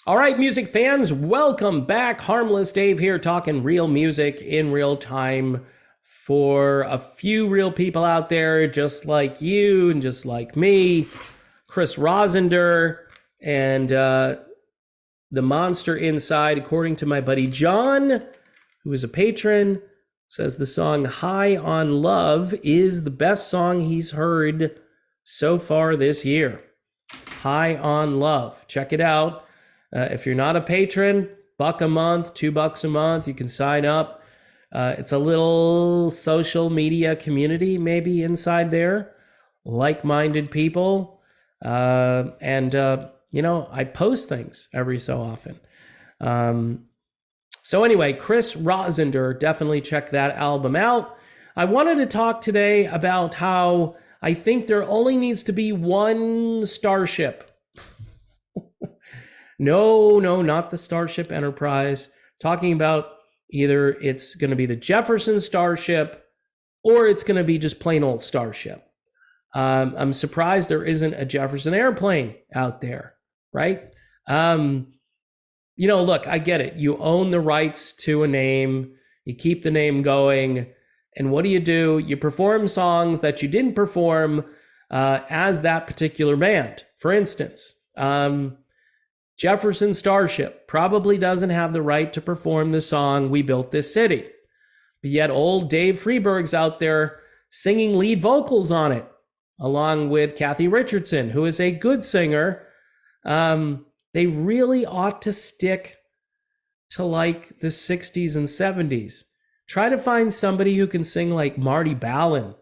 All right, music fans, welcome back. Harmless Dave here, talking real music in real time for a few real people out there, just like you and just like me, Chris Rosender, and the monster inside, according to my buddy John, who is a patron, says the song High on Love is the best song he's heard so far this year. High on Love. Check it out. If you're not a patron, $1 a month, $2 a month, you can sign up. It's a little social media community maybe inside there, like-minded people. I post things every so often. So anyway, Chris Rosender, definitely check that album out. I wanted to talk today about how I think there only needs to be one Starship. No, not the Starship Enterprise. Talking about either it's going to be the Jefferson Starship or it's going to be just plain old Starship. I'm surprised there isn't a Jefferson Airplane out there, right? Look, I get it. You own the rights to a name. You keep the name going. And what do? You perform songs that you didn't perform as that particular band. For instance, Jefferson Starship probably doesn't have the right to perform the song We Built This City. But yet old Dave Freeberg's out there singing lead vocals on it, along with Kathy Richardson, who is a good singer. They really ought to stick to like the 60s and 70s. Try to find somebody who can sing like Marty Balin.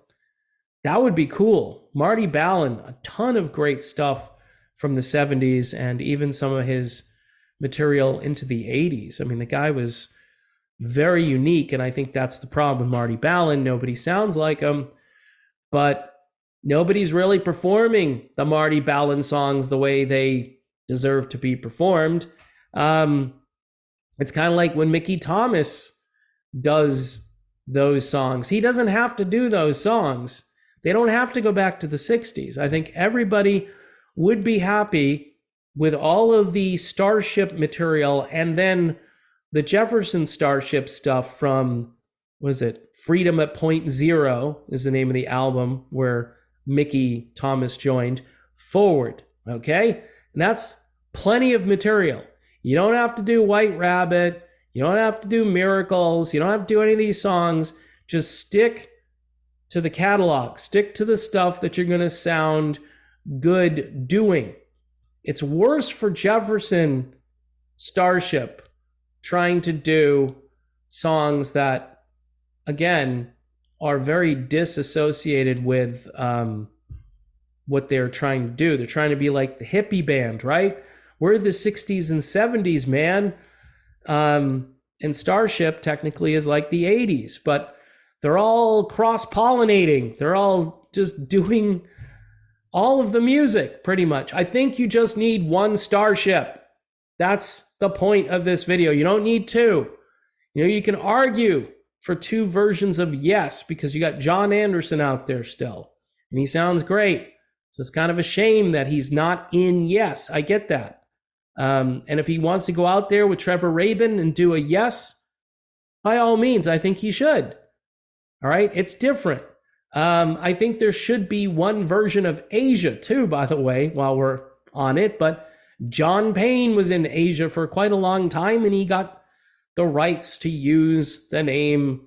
That would be cool. Marty Balin, a ton of great stuff from the 70s and even some of his material into the 80s. I mean, the guy was very unique, and I think that's the problem with Marty Balin. Nobody sounds like him, but nobody's really performing the Marty Balin songs the way they deserve to be performed. It's kind of like when Mickey Thomas does those songs. He doesn't have to do those songs. They don't have to go back to the 60s. I think everybody would be happy with all of the Starship material and then the Jefferson Starship stuff from, Freedom at Point Zero is the name of the album where Mickey Thomas joined, forward, okay? And that's plenty of material. You don't have to do White Rabbit. You don't have to do Miracles. You don't have to do any of these songs. Just stick to the catalog. Stick to the stuff that you're going to sound good doing. It's worse for Jefferson Starship trying to do songs that, again, are very disassociated with what they're trying to do. They're trying to be like the hippie band, right? We're the 60s and 70s, man. And Starship technically is like the 80s, but they're all cross-pollinating. They're all just doing all of the music, pretty much. I think you just need one Starship. That's the point of this video. You don't need two. You can argue for two versions of Yes, because you got John Anderson out there still, and he sounds great. So it's kind of a shame that he's not in Yes. I get that. And if he wants to go out there with Trevor Rabin and do a Yes, by all means, I think he should. All right, it's different. I think there should be one version of Asia too, by the way, while we're on it. But John Payne was in Asia for quite a long time, and he got the rights to use the name,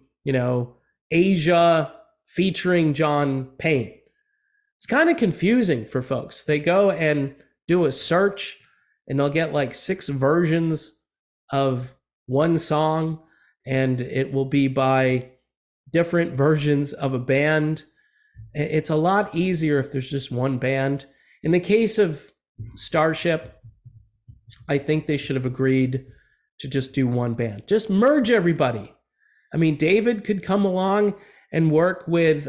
Asia featuring John Payne. It's kind of confusing for folks. They go and do a search, and they'll get like 6 versions of one song, and it will be by different versions of a band. It's a lot easier if there's just one band. In the case of Starship, I think they should have agreed to just do one band. Just merge everybody. I mean, David could come along and work with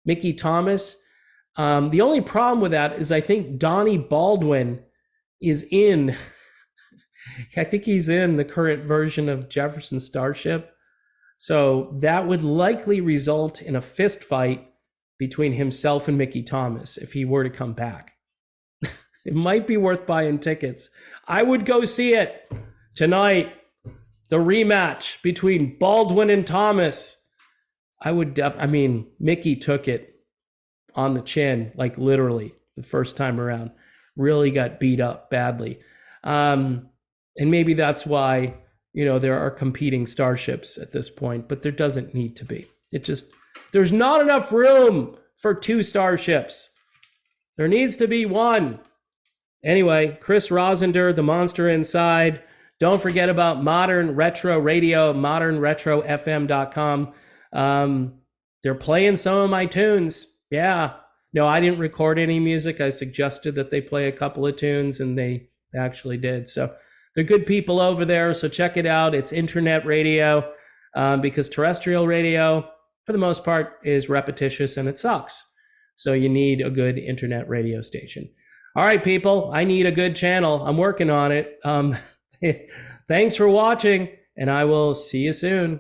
Mickey Thomas. The only problem with that is I think Donnie Baldwin is in, I think he's in the current version of Jefferson Starship. So that would likely result in a fist fight between himself and Mickey Thomas if he were to come back. It might be worth buying tickets. I would go see it tonight. The rematch between Baldwin and Thomas. I mean, Mickey took it on the chin, like literally the first time around. Really got beat up badly. And maybe that's why, there are competing starships at this point, but there doesn't need to be. There's not enough room for 2 starships. There needs to be 1. Anyway, Chris Rosender, The Monster Inside. Don't forget about Modern Retro Radio, modernretrofm.com. They're playing some of my tunes. Yeah. No, I didn't record any music. I suggested that they play a couple of tunes, and they actually did. So they're good people over there. So check it out. It's internet radio, because terrestrial radio, for the most part, is repetitious and it sucks. So you need a good internet radio station. All right, people, I need a good channel. I'm working on it. Thanks for watching, and I will see you soon.